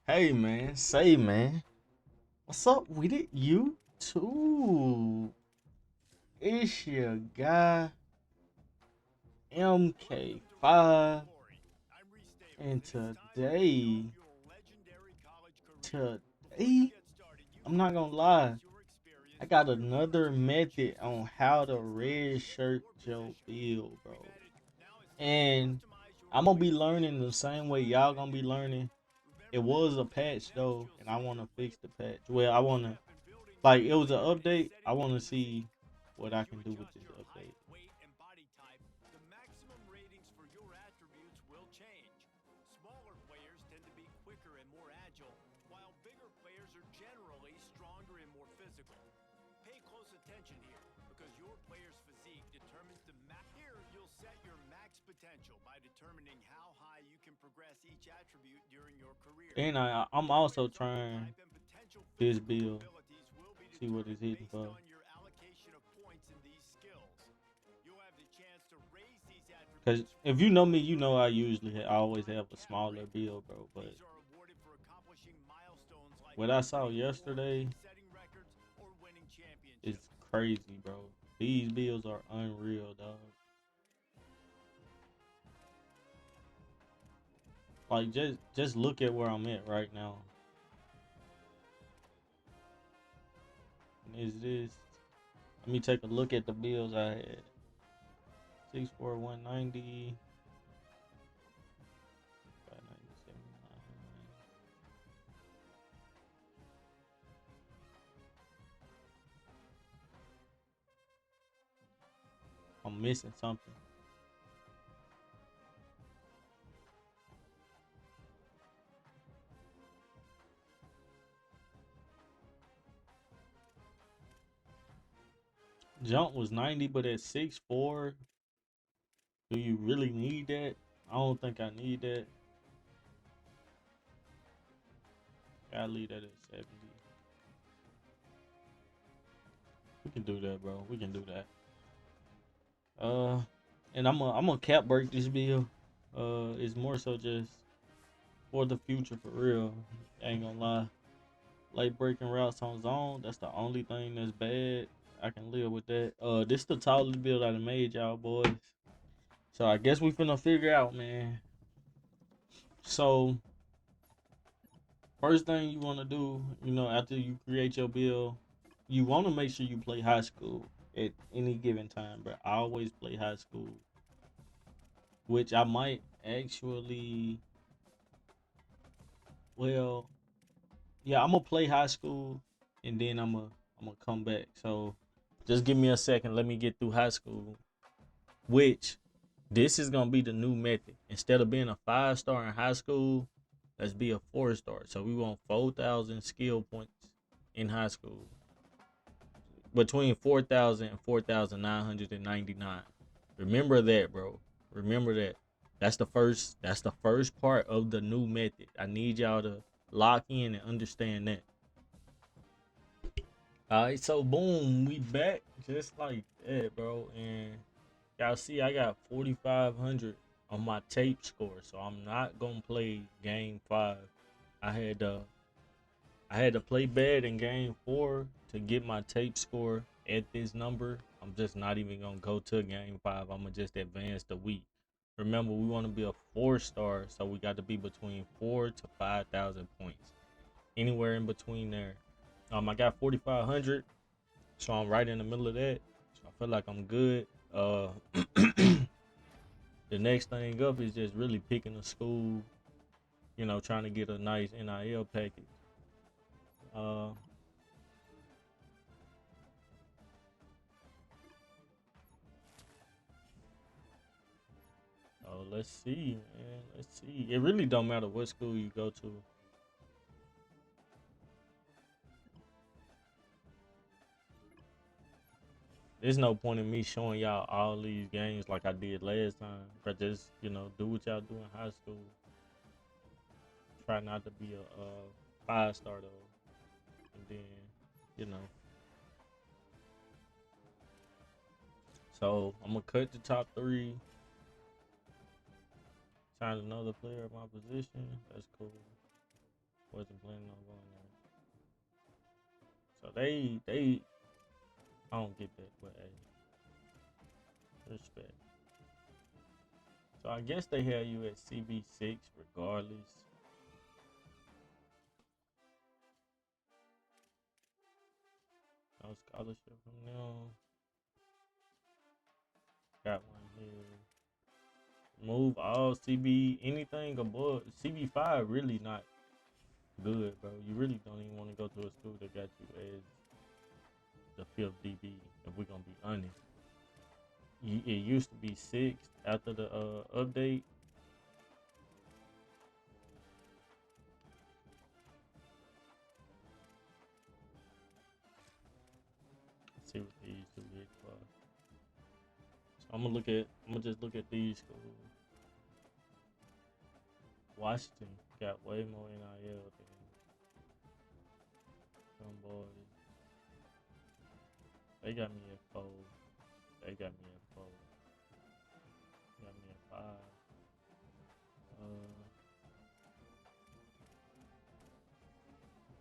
Hey man, say man, what's up with it? You too. It's your guy MK5, and today, I'm not gonna lie, I got another method on how to red shirt your build, bro. And I'm gonna be learning the same way y'all gonna be learning. It was a patch though, and I wanna fix the patch. Well, I wanna like it was an update. I want to see what I can do with this update. And I'm also trying this build, see what it's hitting for. Cause if you know me, you know I usually I always have a smaller build, bro. But what I saw yesterday is crazy, bro. These builds are unreal, dog. Like just look at where I'm at right now. Is this? Let me take a look at the builds I had. 6'4", 190. 597. I'm missing something. Jump was 90, but at 6'4", do you really need that? I don't think I need that. Gotta leave that at 70. We can do that, bro. We can do that. And I'm a cap break this bill. It's more so just for the future, for real. Ain't gonna lie. Late breaking routes on zone. That's the only thing that's bad. I can live with that. This the tallest build I done made, y'all boys. So I guess we finna figure out, man. So first thing you want to do, after you create your build, you want to make sure you play high school at any given time, but I always play high school, which I might actually, well, yeah, I'm gonna play high school, and then I'm gonna come back. So just give me a second. Let me get through high school, which this is gonna be the new method. Instead of being a 5-star in high school, let's be a 4-star. So we want 4,000 skill points in high school. Between 4,000 and 4,999. Remember that, bro. Remember that. That's the first part of the new method. I need y'all to lock in and understand that. Alright, so boom, we back just like that, bro. And y'all see I got 4,500 on my tape score. So I'm not gonna play game 5. I had to I had to play bad in game 4 to get my tape score at this number. I'm just not even gonna go to game 5. I'm gonna just advance the week. Remember, we want to be a 4-star, so we got to be between 4 to 5,000 points, anywhere in between there. I got 4,500, so I'm right in the middle of that. So I feel like I'm good. The next thing up is just really picking a school. Trying to get a nice NIL package. Uh, Oh, let's see, man. Let's see. It really don't matter what school you go to. There's no point in me showing y'all all these games like I did last time. But just, do what y'all do in high school. Try not to be a 5-star though. And then, you know. So I'm gonna cut the top 3. Sign another player at my position. That's cool. wasn't planning on going there. So they I don't get that, but hey, respect. So I guess they had you at CB6 regardless. No scholarship from them. Got one here. Move all CB anything above CB5 really not good, bro. You really don't even want to go to a school that got you as the fifth DB. If we're gonna be honest, it used to be sixth after the update. Let's see what these two get for. So I'm gonna just look at these schools. Washington got way more NIL than some boys. They got me at 4. They got me at 4. Got me at 5.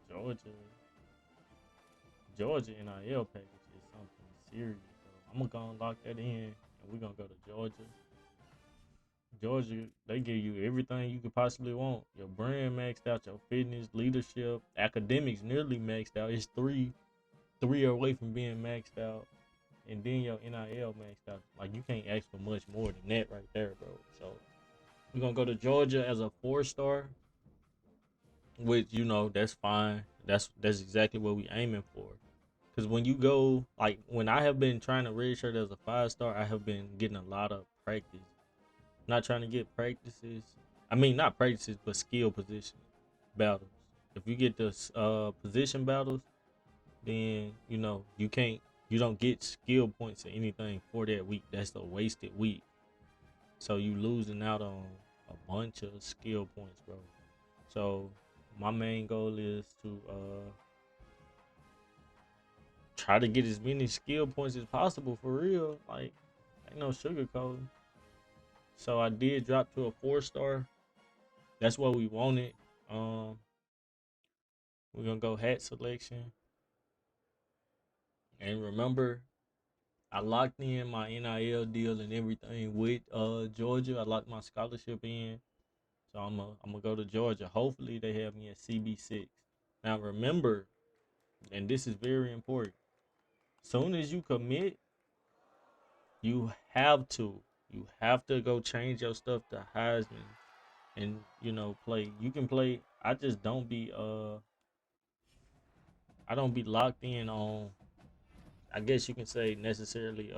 Georgia. Georgia NIL package is something serious, bro. I'm gonna go and lock that in, and we're gonna go to Georgia. Georgia, they give you everything you could possibly want. Your brand maxed out, your fitness, leadership, academics nearly maxed out. It's three away from being maxed out, and then your NIL maxed out. Like you can't ask for much more than that right there, bro. So we're gonna go to Georgia as a 4-star, which that's fine. That's exactly what we aiming for. Because when you go, like when I have been trying to redshirt as a 5-star, I have been getting a lot of practice. Not trying to get practices. I mean, not practices, but skill position battles. If you get the position battles, then you don't get skill points or anything for that week. That's a wasted week. So you losing out on a bunch of skill points, bro. So my main goal is to try to get as many skill points as possible for real. Like ain't no sugarcoating. So I did drop to a 4-star. That's what we wanted. We're gonna go hat selection. And remember, I locked in my NIL deal and everything with Georgia. I locked my scholarship in. So I'm gonna go to Georgia. Hopefully they have me at CB6. Now remember, and this is very important. Soon as you commit, you have to go change your stuff to Heisman and play. You can play. I just don't be I don't be locked in on, I guess you can say, necessarily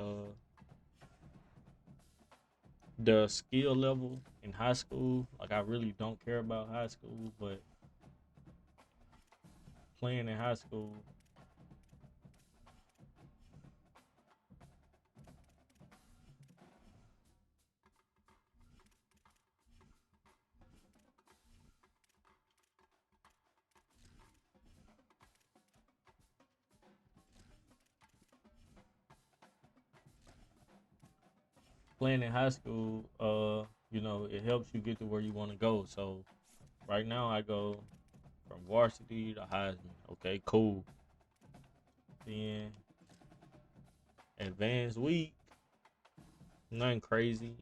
the skill level in high school. Like I really don't care about high school, but playing in high school, playing in high school, it helps you get to where you want to go. So right now I go from varsity to Heisman. Okay, cool. Then advanced week, nothing crazy.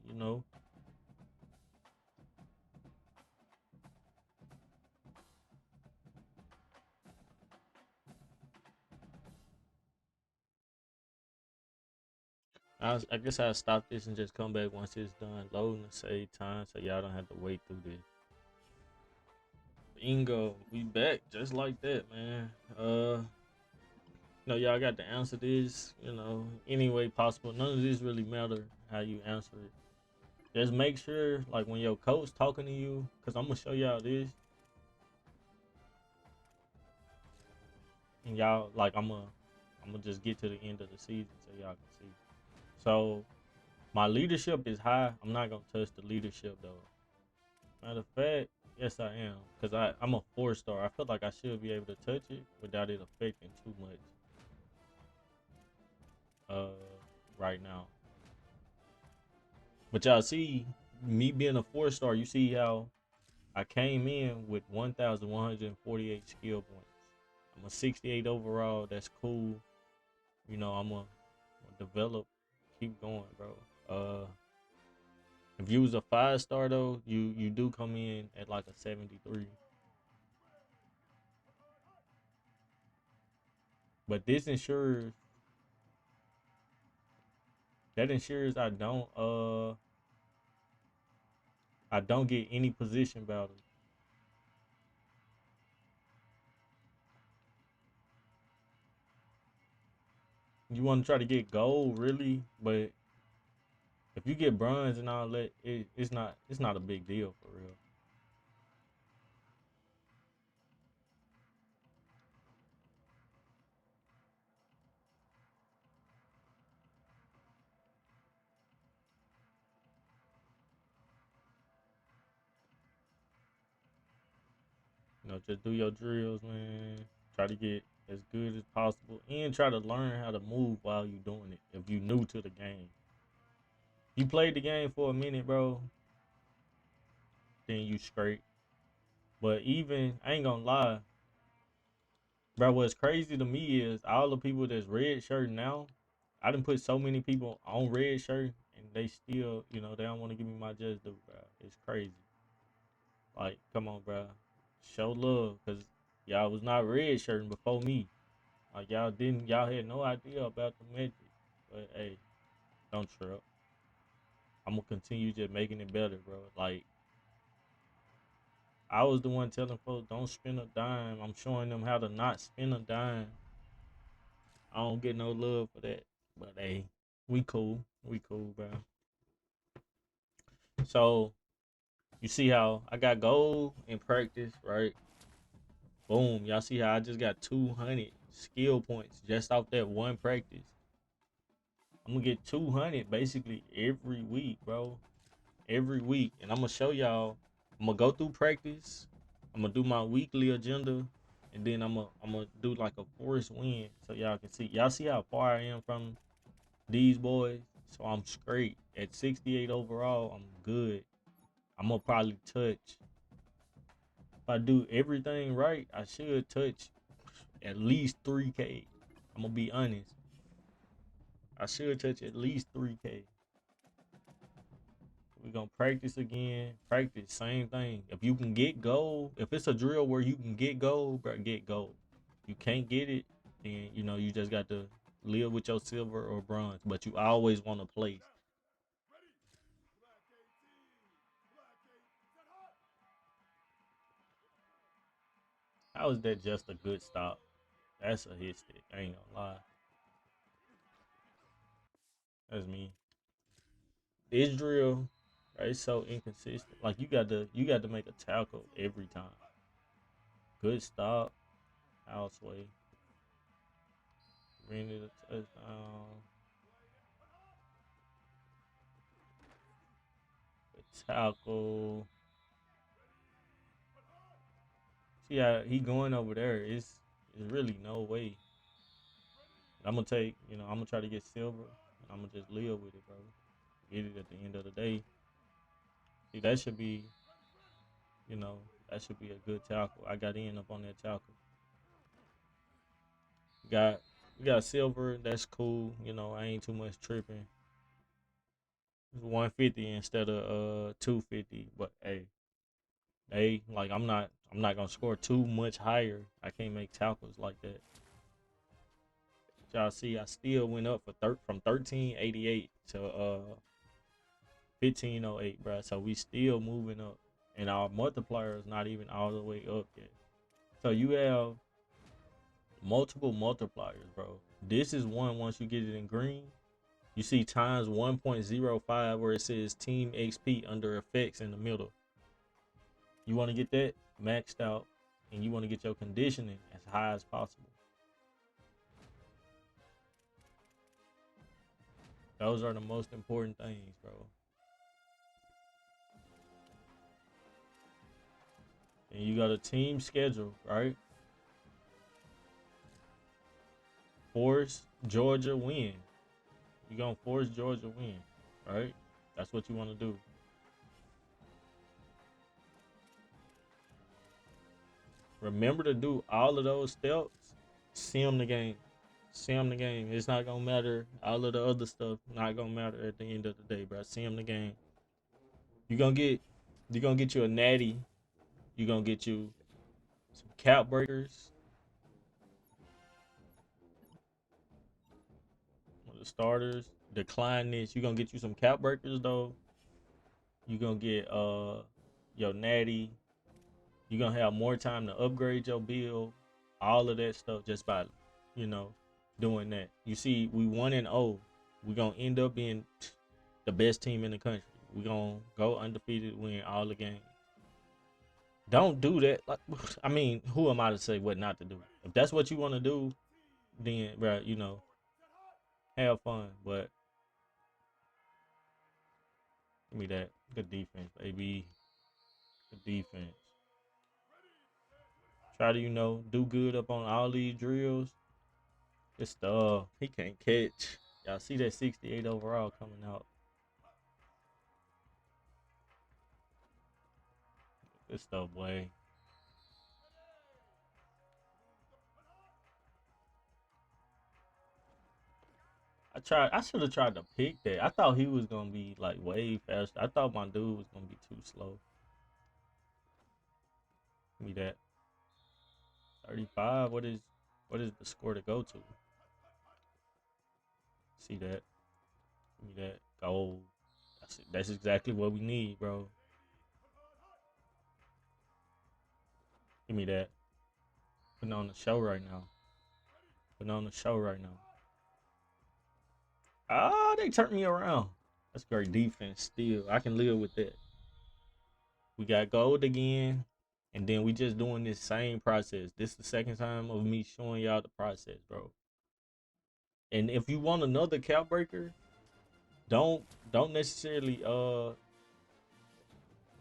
I guess I'll stop this and just come back once it's done loading to save time so y'all don't have to wait through this. Bingo, we back just like that, man. Y'all got to answer this, any way possible. None of this really matter how you answer it. Just make sure, like when your coach talking to you, cause I'm gonna show y'all this, and y'all like I'm gonna just get to the end of the season so y'all can see. So my leadership is high. I'm not gonna touch the leadership though. Matter of fact, yes I am, cause I'm a 4-star. I feel like I should be able to touch it without it affecting too much. Right now, but y'all see me being a 4-star. You see how I came in with 1,148 skill points. I'm a 68 overall. That's cool. You know, I'm gonna develop, keep going, bro. If you was a 5-star though, you do come in at like a 73. But this ensures I don't get any position battles. You want to try to get gold, really, but if you get bronze and all that, it's not a big deal for real. You know, just do your drills, man. Try to get as good as possible, and try to learn how to move while you doing it. If you new to the game, you played the game for a minute, bro, then you straight. But even I ain't gonna lie, bro. What's crazy to me is all the people that's red shirt now. I done put so many people on red shirt, and they still, they don't want to give me my just due, bro. It's crazy. Like, come on, bro. Show love, cause y'all was not red shirting before me. Like y'all had no idea about the magic. But hey, don't trip. I'm gonna continue just making it better, bro. Like I was the one telling folks don't spend a dime. I'm showing them how to not spend a dime. I don't get no love for that. But hey, we cool. We cool, bro. So you see how I got gold in practice, right? Boom. Y'all see how I just got 200 skill points just off that one practice. I'm gonna get 200 basically every week, bro. Every week. And I'm gonna show y'all. I'm gonna go through practice. I'm gonna do my weekly agenda. And then I'm gonna do like a forced win so y'all can see. Y'all see how far I am from these boys? So I'm straight. At 68 overall, I'm good. I'm gonna probably touch. If I do everything right, I should touch at least 3K. I'm gonna be honest. I should touch at least 3K. We're gonna practice again. Practice, same thing. If you can get gold, if it's a drill where you can get gold, bro, get gold. You can't get it, then you just got to live with your silver or bronze. But you always want to place. How is that just a good stop? That's a hit stick. I ain't gonna lie. That's me. This drill, right, it's so inconsistent. Like you got to make a tackle every time. Good stop, houseway, ran it a touchdown, a tackle. See how he going over there. It's really no way. I'm gonna I'm gonna try to get silver. And I'm gonna just live with it, bro. Get it at the end of the day. See, you know, that should be a good tackle. I got in up on that tackle. Got we got silver. That's cool. I ain't too much tripping. It's 150 instead of 250. But hey, I'm not gonna score too much higher. I can't make tackles like that. Y'all see, I still went up from 1388 to 1508, bro. So we still moving up, and our multiplier is not even all the way up yet. So you have multiple multipliers, bro. This is one. Once you get it in green, you see times 1.05 where it says team XP under effects in the middle. You want to get that maxed out, and you want to get your conditioning as high as possible. Those are the most important things, bro. And you got a team schedule, right? Force Georgia win. You gonna force Georgia win, right? That's what you want to do. Remember to do all of those steps. Sim the game. Sim the game. It's not gonna matter. All of the other stuff not gonna matter at the end of the day, bro. Sim the game. You gonna get you a natty. You gonna get you some cap breakers. The starters. Decline this. You gonna get you some cap breakers though. You gonna get your natty. You gonna have more time to upgrade your build. All of that stuff just by you know doing that. You see, we 1-0. We gonna end up being the best team in the country. We gonna go undefeated, win all the games. Don't do that. Like, I mean, who am I to say what not to do? If that's what you want to do, then, bro, have fun. But give me that. Good defense, baby. Good defense. Try to, do good up on all these drills. Good stuff. He can't catch. Y'all see that 68 overall coming out. Good stuff, boy. I should have tried to pick that. I thought he was gonna be like way faster. I thought my dude was gonna be too slow. Give me that. 35. What is the score to go to? See that? Give me that. Gold. That's exactly what we need, bro. Give me that. Putting on the show right now. Putting on the show right now. Ah, they turned me around. That's great defense still. I can live with that. We got gold again. And then we just doing this same process. This is the second time of me showing y'all the process, bro. And if you want another cap breaker, don't necessarily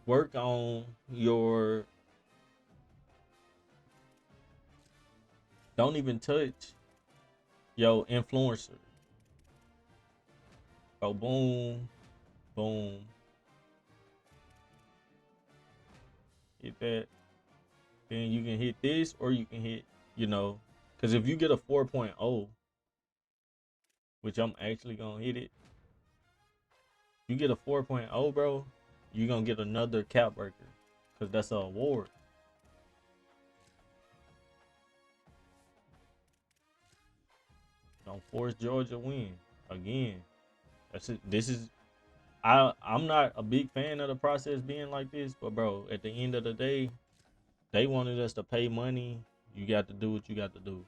work on your don't even touch your influencer. Go boom, boom. Hit that. Then you can hit this or you can hit, because if you get a 4.0, which I'm actually gonna hit it, you get a 4.0, bro, you're gonna get another cap breaker. Because that's an award. Don't force Georgia to win. Again. That's it. I'm not a big fan of the process being like this, but bro, at the end of the day, they wanted us to pay money. You got to do what you got to do.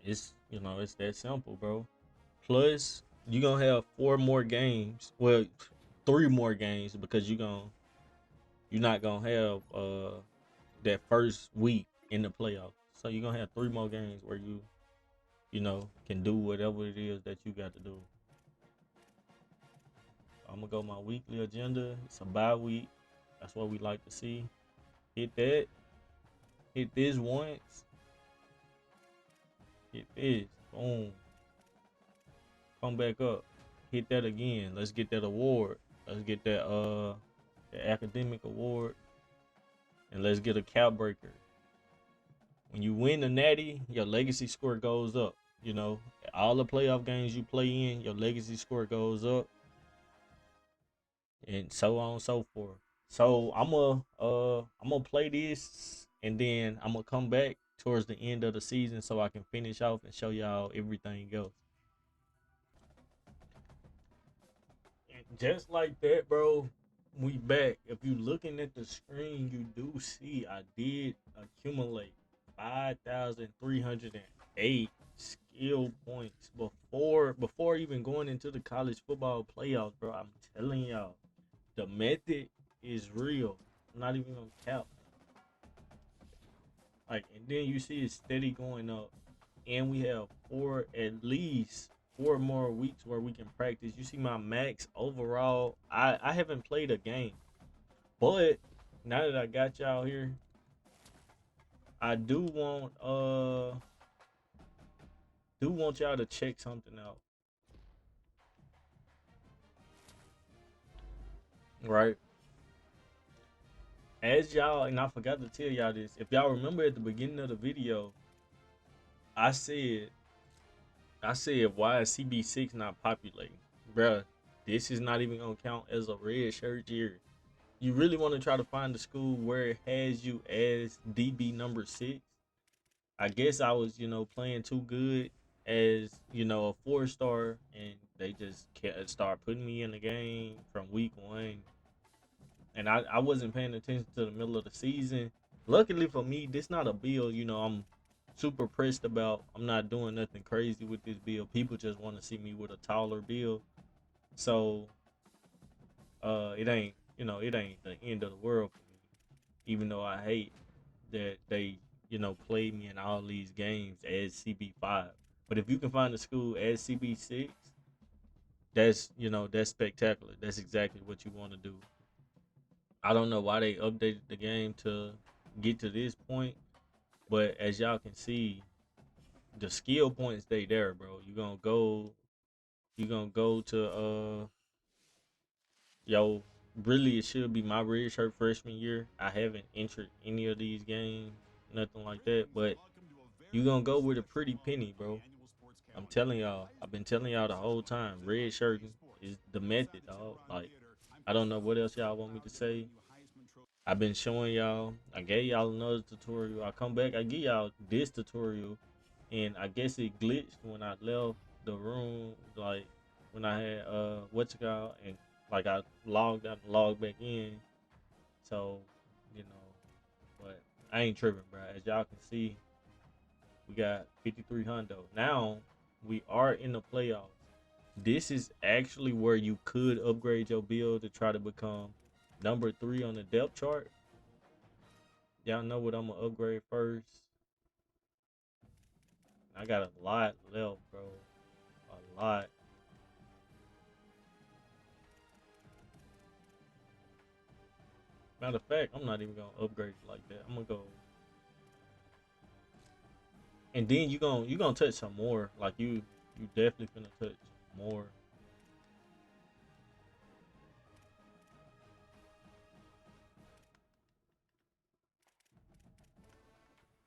It's that simple, bro. Plus, you're gonna have 4 more games. Well, 3 more games because you're not gonna have that first week in the playoffs. So you're gonna have 3 more games where you can do whatever it is that you got to do. I'm gonna go my weekly agenda. It's a bye week. That's what we like to see. Hit that. Hit this once. Hit this. Boom. Come back up. Hit that again. Let's get that award. Let's get that the academic award. And let's get a cap breaker. When you win the natty, your legacy score goes up. All the playoff games you play in, your legacy score goes up. And so on and so forth. So I'm gonna play this and then I'm gonna come back towards the end of the season so I can finish off and show y'all everything else. And just like that, bro, we back. If you looking at the screen, you do see I did accumulate 5,308 skill points before even going into the college football playoffs, bro. I'm telling y'all, the method is real. I'm not even gonna count. Like, and then you see it's steady going up, and we have at least 4 more weeks where we can practice. You see my max overall. I haven't played a game, but now that I got y'all here, I do want y'all to check something out, right? as y'all, and I forgot to tell y'all this. If y'all remember at the beginning of the video, I said, why is CB6 not populating, bruh? This is not even gonna count as a red shirt year. You really want to try to find a school where it has you as DB number 6? I guess I was, playing too good as, a 4-star, and they just can't start putting me in the game from week 1. And I wasn't paying attention to the middle of the season. Luckily for me, this not a bill, I'm super pressed about. I'm not doing nothing crazy with this bill. People just want to see me with a taller bill. So it ain't the end of the world for me. Even though I hate that they, played me in all these games as CB5. But if you can find a school as CB6, that's spectacular. That's exactly what you want to do. I don't know why they updated the game to get to this point, but as y'all can see, the skill points they there, bro. You gonna go to yo. Really, it should be my red shirt freshman year. I haven't entered any of these games, nothing like that. But you gonna go with a pretty penny, bro. I'm telling y'all. I've been telling y'all the whole time. Red shirt is the method, dog. Like, I don't know what else y'all want me to say. I've been showing y'all. I gave y'all another tutorial. I come back. I give y'all this tutorial, and I guess it glitched when I left the room. Like when I had what's it called, and like I logged out and logged back in. So, you know, but I ain't tripping, bro. As y'all can see, we got 53 hundo. Now we are in the playoffs. This is actually where you could upgrade your build to try to become number 3 on the depth chart. Y'all know what I'm gonna upgrade first. I got a lot left, bro. A lot. Matter of fact, I'm not even gonna upgrade it like that. I'm gonna go, and then you gonna touch some more. Like you definitely gonna touch more.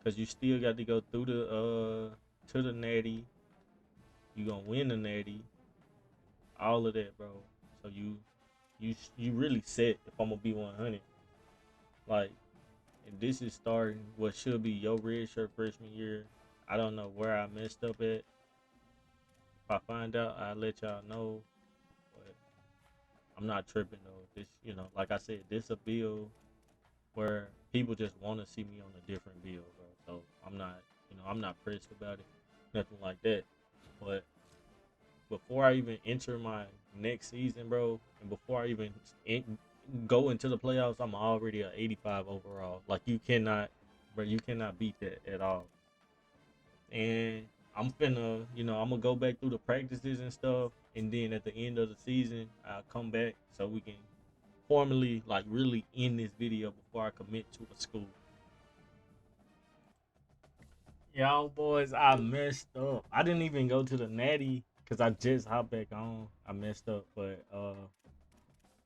Cause you still got to go through the to the natty. You gonna win the natty. All of that, bro. So you really set if I'm gonna be 100. Like, and this is starting what should be your red shirt freshman year. I don't know where I messed up at. If I find out, I'll let y'all know. But I'm not tripping though. This, like I said, this a bill where people just want to see me on a different bill, bro. So I'm not pressed about it, nothing like that. But before I even enter my next season, bro, and before I even go into the playoffs, I'm already at 85 overall. Like you cannot beat that at all. And I'm gonna go back through the practices and stuff, and then at the end of the season, I'll come back so we can formally, like, really end this video before I commit to a school. Y'all boys, I messed up. I didn't even go to the natty because I just hopped back on. I messed up, but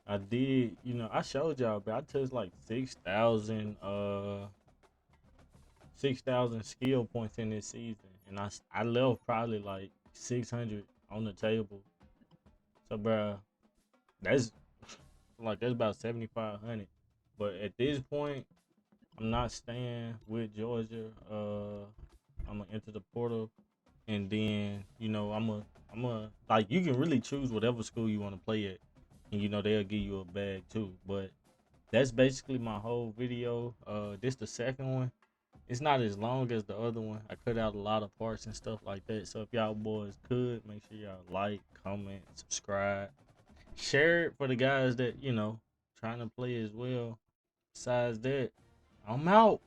I did. I showed y'all, but I touched like 6,000 skill points in this season, and I left probably like 600 on the table. So, bro, that's that's about 7,500. But at this point, I'm not staying with Georgia. I'm gonna enter the portal, and then I'm a like, you can really choose whatever school you want to play at, and they'll give you a bag too. But that's basically my whole video. This the second one. It's not as long as the other one. I cut out a lot of parts and stuff like that. So if y'all boys could make sure y'all like, comment, subscribe, share it for the guys that trying to play as well. Besides that, I'm out.